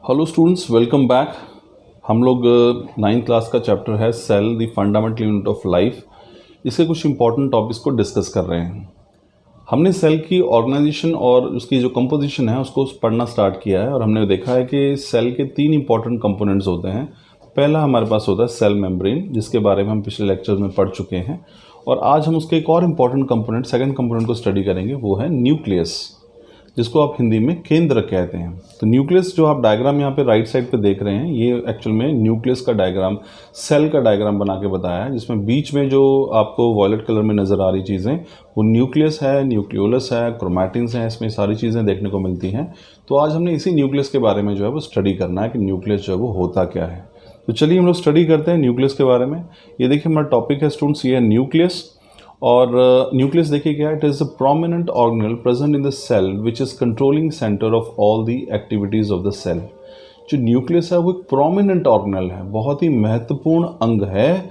Hello students, welcome back. हम लोग 9th class का चैप्टर है cell the fundamental unit of life. इसके कुछ इंपॉर्टेंट टॉपिक्स को डिस्कस कर रहे हैं। हमने सेल की ऑर्गेनाइजेशन और उसकी जो कंपोजिशन है उसको पढ़ना स्टार्ट किया है और हमने देखा है कि सेल के 3 इंपॉर्टेंट कंपोनेंट्स होते हैं। पहला हमारे पास होता है सेल मेम्ब्रेन, जिसके बारे में हम पिछले लेक्चर में पढ़ चुके हैं, और आज हम उसके एक और इम्पॉर्टेंट कंपोनेंट, सेकंड कंपोनेंट को स्टडी करेंगे। वो है न्यूक्लियस, जिसको आप हिंदी में केंद्र कहते हैं। तो न्यूक्लियस जो आप डायग्राम यहाँ पे राइट साइड पे देख रहे हैं, ये एक्चुअल में न्यूक्लियस का डायग्राम, सेल का डायग्राम बना के बताया है, जिसमें बीच में जो आपको वॉयलेट कलर में नज़र आ रही चीज़ें वो न्यूक्लियस है, न्यूक्लियोलस है, क्रोमैटिन्स हैं, इसमें सारी चीज़ें देखने को मिलती हैं। तो आज हमने इसी न्यूक्लियस के बारे में जो है वो स्टडी करना है कि न्यूक्लियस जो है वो होता क्या है। तो चलिए हम लोग स्टडी करते हैं न्यूक्लियस के बारे में। ये देखिए हमारा टॉपिक है स्टूडेंट्स, ये है न्यूक्लियस। और न्यूक्लियस देखिए क्या है, it is a prominent organelle present in the cell which is controlling centre of all the activities of the cell. जो न्यूक्लियस है वो एक प्रोमिनेंट ऑर्गेनल है, बहुत ही महत्वपूर्ण अंग है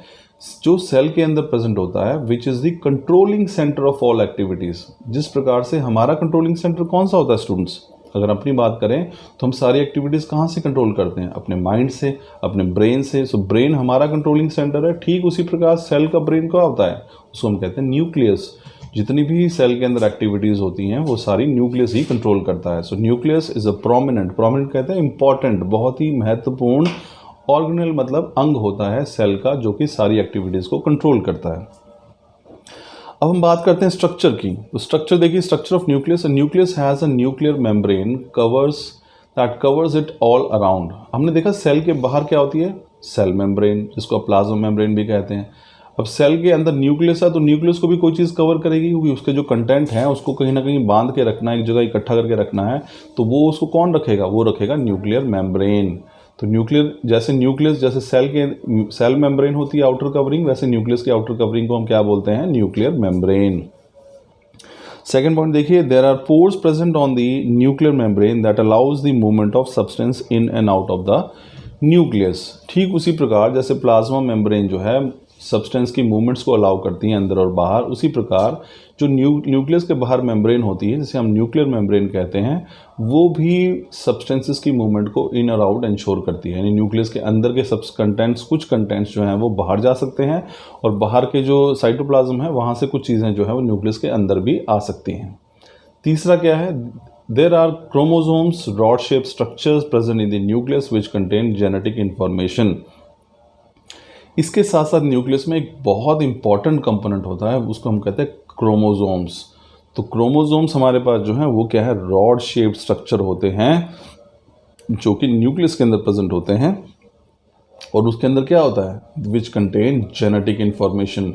जो सेल के अंदर प्रेजेंट होता है, which is the controlling centre of all activities. जिस प्रकार से हमारा कंट्रोलिंग सेंटर कौन सा होता है स्टूडेंट्स, अगर अपनी बात करें तो हम सारी एक्टिविटीज़ कहाँ से कंट्रोल करते हैं? अपने माइंड से, अपने ब्रेन से। सो ब्रेन हमारा कंट्रोलिंग सेंटर है। ठीक उसी प्रकार सेल का ब्रेन क्या होता है, उसको हम कहते हैं न्यूक्लियस। जितनी भी सेल के अंदर एक्टिविटीज़ होती हैं वो सारी न्यूक्लियस ही कंट्रोल करता है। सो न्यूक्लियस इज़ अ प्रोमिनेंट कहते हैं इंपॉर्टेंट, बहुत ही महत्वपूर्ण ऑर्गेनल, मतलब अंग होता है सेल का, जो कि सारी एक्टिविटीज़ को कंट्रोल करता है। अब हम बात करते हैं स्ट्रक्चर की। तो स्ट्रक्चर देखिए, structure of nucleus. Nucleus has a nuclear membrane covers it all around. हमने देखा सेल के बाहर क्या होती है, सेल मेम्ब्रेन, जिसको आप प्लाज्मा मेम्ब्रेन भी कहते हैं। अब सेल के अंदर न्यूक्लियस है तो न्यूक्लियस को भी कोई चीज़ कवर करेगी, क्योंकि उसके जो कंटेंट है उसको कहीं ना कहीं बांध के रखना है, एक जगह इकट्ठा करके रखना है। तो वो उसको कौन रखेगा, वो रखेगा न्यूक्लियर मेम्ब्रेन। तो न्यूक्लियस जैसे सेल मेम्ब्रेन होती है आउटर कवरिंग, वैसे न्यूक्लियस की आउटर कवरिंग को हम क्या बोलते हैं, न्यूक्लियर मेम्ब्रेन। सेकेंड पॉइंट देखिए, there are pores present on the nuclear membrane that allows the movement of substance in and out of the nucleus. ठीक उसी प्रकार जैसे प्लाज्मा मेम्ब्रेन जो है सब्सटेंस की मूवमेंट्स को अलाउ करती हैं अंदर और बाहर, उसी प्रकार जो न्यूक्लियस के बाहर मेम्ब्रेन होती है, जिसे हम न्यूक्लियर मेम्ब्रेन कहते हैं, वो भी सब्सटेंसेस की मूवमेंट को इन और आउट इंश्योर करती है। यानी न्यूक्लियस के अंदर के कुछ कंटेंट्स जो हैं वो बाहर जा सकते हैं, और बाहर के जो साइटोप्लाज्म है वहाँ से कुछ चीज़ें जो है वो न्यूक्लियस के अंदर भी आ सकती हैं। तीसरा क्या है, there are chromosomes rod shape structures present in the nucleus which contain genetic information. इसके साथ साथ न्यूक्लियस में एक बहुत इंपॉर्टेंट कंपोनेंट होता है, उसको हम कहते हैं क्रोमोसोम्स। तो क्रोमोसोम्स हमारे पास जो है वो क्या है, रॉड शेप्ड स्ट्रक्चर होते हैं जो कि न्यूक्लियस के अंदर प्रेजेंट होते हैं, और उसके अंदर क्या होता है, विच contain genetic information.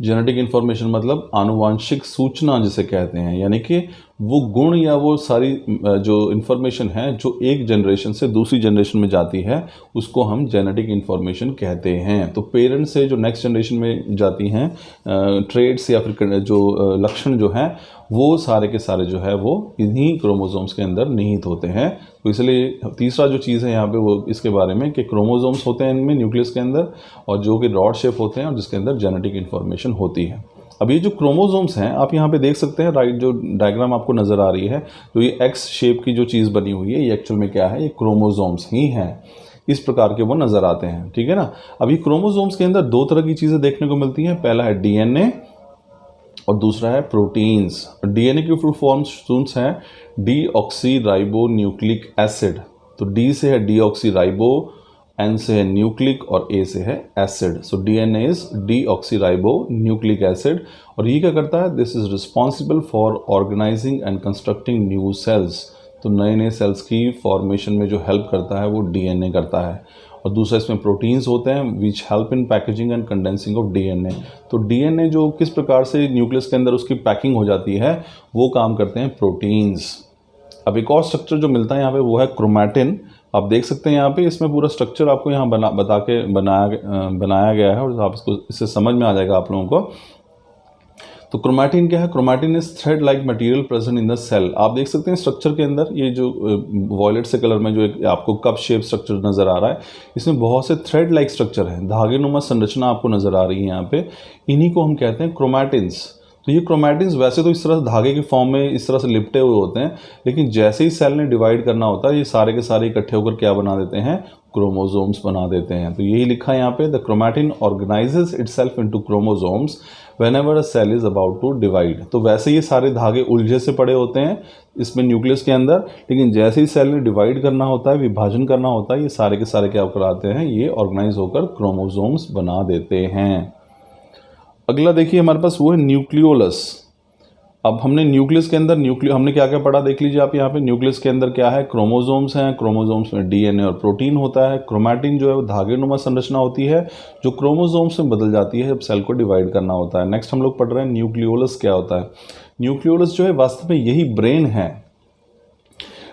Genetic information मतलब आनुवांशिक सूचना जिसे कहते हैं, यानी कि वो गुण या वो सारी जो इन्फॉर्मेशन है जो एक जनरेशन से दूसरी जनरेशन में जाती है, उसको हम जेनेटिक इन्फॉर्मेशन कहते हैं। तो पेरेंट्स से जो नेक्स्ट जनरेशन में जाती हैं ट्रेड्स या फिर जो लक्षण जो हैं, वो सारे के सारे जो है वो इन्हीं क्रोमोसोम्स के अंदर निहित होते हैं। तो इसलिए तीसरा जो चीज़ है यहाँ पे वो इसके बारे में कि क्रोमोसोम्स होते हैं इनमें, न्यूक्लियस के अंदर, और जो कि रॉड शेप होते हैं और जिसके अंदर जेनेटिक इन्फॉर्मेशन होती है। अब ये जो क्रोमोसोम्स हैं आप यहाँ पे देख सकते हैं, राइट जो डायग्राम आपको नज़र आ रही है, तो ये एक्स शेप की जो चीज़ बनी हुई है, ये एक्चुअल में क्या है, ये क्रोमोसोम्स ही हैं। इस प्रकार के वो नज़र आते हैं, ठीक है ना। अब ये क्रोमोसोम्स के अंदर 2 तरह की चीज़ें देखने को मिलती हैं। पहला है डीएनए और दूसरा है प्रोटीन्स। डीएनए की फुल फॉर्म्स हैं डीऑक्सी राइबो न्यूक्लिक एसिड। तो डी से है डीऑक्सी राइबो, एन से है न्यूक्लिक और ए से है acid. So DNA is deoxyribonucleic acid. और ये क्या करता है, this is responsible for organising and constructing new cells. तो नए नए सेल्स की फॉर्मेशन में जो हेल्प करता है वो डीएनए करता है। और दूसरा इसमें प्रोटीन्स होते हैं which help in packaging and condensing of DNA. तो डीएनए जो किस प्रकार से न्यूक्लियस के अंदर उसकी पैकिंग हो जाती है, वो काम करते हैं प्रोटीन्स। अब एक और स्ट्रक्चर जो मिलता है यहाँ पे वो है क्रोमैटिन। आप देख सकते हैं यहाँ पे, इसमें पूरा स्ट्रक्चर आपको यहाँ बनाया गया है, और आप इससे समझ में आ जाएगा आप लोगों को। तो क्रोमैटिन क्या है, chromatin is thread like material present in the cell. आप देख सकते हैं स्ट्रक्चर के अंदर ये जो वॉयलेट से कलर में जो एक आपको कप शेप स्ट्रक्चर नज़र आ रहा है, इसमें बहुत से थ्रेड लाइक स्ट्रक्चर है, धागे नुमा संरचना आपको नज़र आ रही है यहाँ पे। इन्हीं को हम कहते हैं क्रोमैटिन्स। तो ये क्रोमैटिन्स वैसे तो इस तरह से धागे के फॉर्म में इस तरह से लिपटे हुए होते हैं, लेकिन जैसे ही सेल ने डिवाइड करना होता है ये सारे के सारे इकट्ठे होकर क्या बना देते हैं, क्रोमोसोम्स बना देते हैं। तो यही लिखा है यहाँ पे, the chromatin organises itself into chromosomes whenever a cell is about to divide. तो वैसे ये सारे धागे उलझे से पड़े होते हैं इसमें न्यूक्लियस के अंदर, लेकिन जैसे ही सेल ने डिवाइड करना होता है, विभाजन करना होता है, ये सारे के सारे क्या कराते हैं, ये ऑर्गेनाइज होकर क्रोमोसोम्स बना देते हैं। अगला देखिए हमारे पास वो है न्यूक्लियोलस। अब हमने न्यूक्लियस के अंदर हमने क्या क्या पढ़ा देख लीजिए आप यहाँ पे। न्यूक्लियस के अंदर क्या है, क्रोमोसोम्स हैं, क्रोमोसोम्स में डीएनए और प्रोटीन होता है। क्रोमैटिन जो है वो धागेनुमा संरचना होती है जो क्रोमोसोम्स में बदल जाती है जब सेल को डिवाइड करना होता है। नेक्स्ट हम लोग पढ़ रहे हैं न्यूक्लियोलस क्या होता है। न्यूक्लियोलस जो है वास्तव में यही ब्रेन है,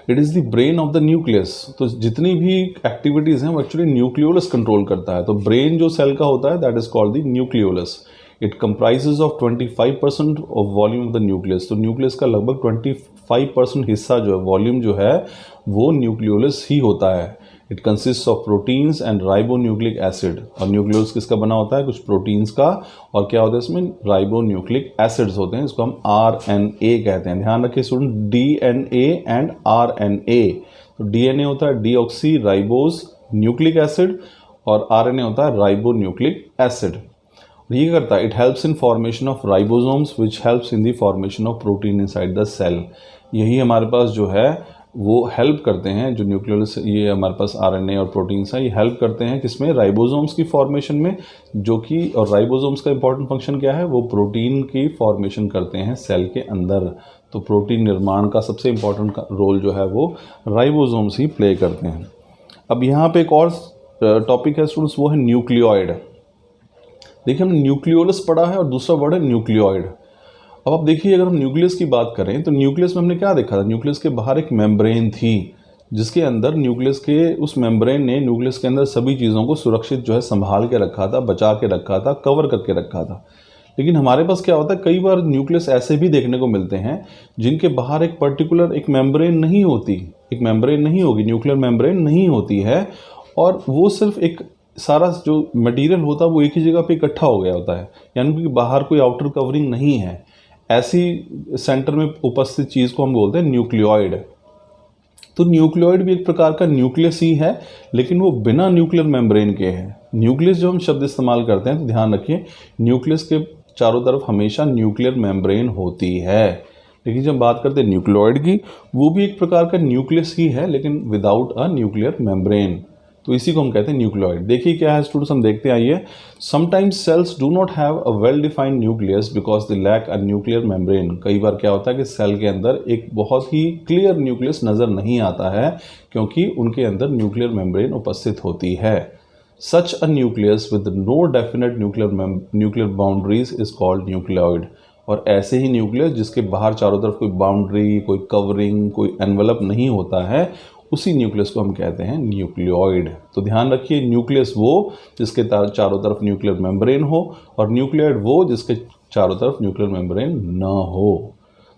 it is the brain of the nucleus. तो जितनी भी एक्टिविटीज़ हैं वो एक्चुअली न्यूक्लियोलस कंट्रोल करता है। तो ब्रेन जो सेल का होता है that is called the nucleolus. It comprises of 25% of volume of the nucleus. तो न्यूक्लियस का लगभग 25% हिस्सा जो है, वॉल्यूम जो है, वो न्यूक्लियोलस ही होता है। It consist of proteins and ribonucleic acid. और न्यूक्लियोलस किसका बना होता है, कुछ प्रोटीन्स का, और क्या होता है इसमें, राइबोन्यूक्लिक एसिड्स होते हैं, इसको हम RNA कहते हैं। ध्यान रखिए स्टूडेंट, DNA एंड RNA। तो DNA होता है डीऑक्सी राइबोज न्यूक्लिक एसिड और RNA होता है राइबोन्यूक्लिक एसिड। ये करता है, it helps in formation of ribosomes which helps in the formation of protein inside the cell. यही हमारे पास जो है वो हेल्प करते हैं, जो न्यूक्लियोलस, ये हमारे पास RNA और प्रोटीन्स हैं, ये हेल्प करते हैं किसमें, राइबोसोम्स की फॉर्मेशन में, जो कि, और राइबोसोम्स का इंपॉर्टेंट फंक्शन क्या है, वो प्रोटीन की फॉर्मेशन करते हैं सेल के अंदर। तो प्रोटीन निर्माण का सबसे इंपॉर्टेंट रोल जो है वो राइबोसोम्स ही प्ले करते हैं। अब यहाँ पे एक और टॉपिक है स्टूडेंट्स, वो है न्यूक्लियोइड। देखिए हमने न्यूक्लियोलस पढ़ा है और दूसरा वर्ड है न्यूक्लियोइड। अब आप देखिए, अगर हम न्यूक्लियस की बात करें तो न्यूक्लियस में हमने क्या देखा था, न्यूक्लियस के बाहर एक मेम्ब्रेन थी जिसके अंदर न्यूक्लियस के, उस मेम्ब्रेन ने न्यूक्लियस के अंदर सभी चीज़ों को सुरक्षित जो है संभाल के रखा था, बचा के रखा था, कवर करके रखा था। लेकिन हमारे पास क्या होता है, कई बार न्यूक्लियस ऐसे भी देखने को मिलते हैं जिनके बाहर एक पर्टिकुलर एक मेम्ब्रेन नहीं होती, एक मेम्ब्रेन नहीं होगी, न्यूक्लियर मेम्ब्रेन नहीं होती है, और वो सिर्फ एक सारा जो मटेरियल होता है वो एक ही जगह पे इकट्ठा हो गया होता है, यानी कि बाहर कोई आउटर कवरिंग नहीं है। ऐसी सेंटर में उपस्थित चीज़ को हम बोलते हैं न्यूक्लियोइड। तो न्यूक्लियोइड भी एक प्रकार का न्यूक्लियस ही है, लेकिन वो बिना न्यूक्लियर मेम्ब्रेन के है। न्यूक्लियस जो हम शब्द इस्तेमाल करते हैं तो ध्यान रखिए, न्यूक्लियस के चारों तरफ हमेशा न्यूक्लियर मेम्ब्रेन होती है। लेकिन जब बात करते हैं न्यूक्लियोइड की, वो भी एक प्रकार का न्यूक्लियस ही है, लेकिन विदाउट अ न्यूक्लियर मेम्ब्रेन। तो इसी को हम कहते हैं न्यूक्लियोइड। देखिए क्या है स्टूडेंट्स, हम देखते हैं, आइए। Sometimes cells do not have a well defined nucleus because they lack a nuclear membrane. कई बार क्या होता है कि सेल के अंदर एक बहुत ही क्लियर न्यूक्लियस नज़र नहीं आता है क्योंकि उनके अंदर न्यूक्लियर मेम्ब्रेन उपस्थित होती है। Such a nucleus with no definite nuclear boundaries is called nucleoid. और ऐसे ही न्यूक्लियस जिसके बाहर चारों तरफ कोई बाउंड्री, कोई कवरिंग, कोई एनवलप नहीं होता है, उसी न्यूक्लियस को हम कहते हैं न्यूक्लियोइड। तो ध्यान रखिए, न्यूक्लियस वो जिसके चारों तरफ न्यूक्लियर मेम्ब्रेन हो, और न्यूक्लियोइड वो जिसके चारों तरफ न्यूक्लियर मेम्ब्रेन न हो।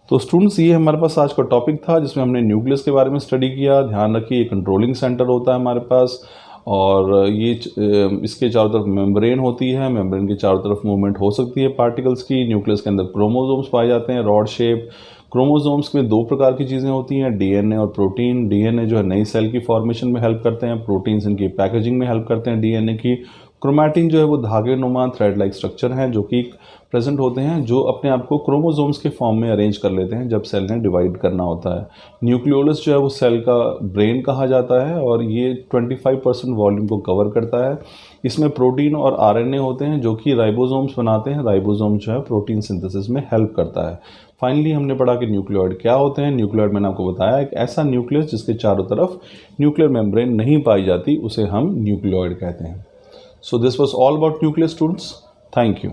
तो स्टूडेंट्स, ये हमारे पास आज का टॉपिक था जिसमें हमने न्यूक्लियस के बारे में स्टडी किया। ध्यान रखिए, कंट्रोलिंग सेंटर होता है हमारे पास, और ये इसके चारों तरफ मेम्ब्रेन होती है, मेम्ब्रेन के चारों तरफ मूवमेंट हो सकती है पार्टिकल्स की। न्यूक्लियस के अंदर क्रोमोसोम्स पाए जाते हैं, रॉड शेप। क्रोमोसोम्स में दो प्रकार की चीज़ें होती हैं, डीएनए और प्रोटीन। डीएनए जो है नई सेल की फॉर्मेशन में हेल्प करते हैं, प्रोटीन्स इनकी पैकेजिंग में हेल्प करते हैं डीएनए की। क्रोमैटिन जो है वो धागे नुमा थ्रेड लाइक स्ट्रक्चर हैं जो कि प्रेजेंट होते हैं, जो अपने आप को क्रोमोसोम्स के फॉर्म में अरेंज कर लेते हैं जब सेल ने डिवाइड करना होता है। न्यूक्लियोलस जो है वो सेल का ब्रेन कहा जाता है, और ये 25% वॉल्यूम को कवर करता है। इसमें प्रोटीन और आरएनए होते हैं जो कि राइबोसोम्स बनाते हैं। राइबोसोम जो है प्रोटीन सिंथेसिस में हेल्प करता है। फाइनली हमने पढ़ा कि न्यूक्लियोइड क्या होते हैं। न्यूक्लियोइड मैंने आपको बताया, एक ऐसा न्यूक्लियस जिसके चारों तरफ न्यूक्लियर मेम्ब्रेन नहीं पाई जाती, उसे हम न्यूक्लियोइड कहते हैं। So this was all about nucleus, students. Thank you.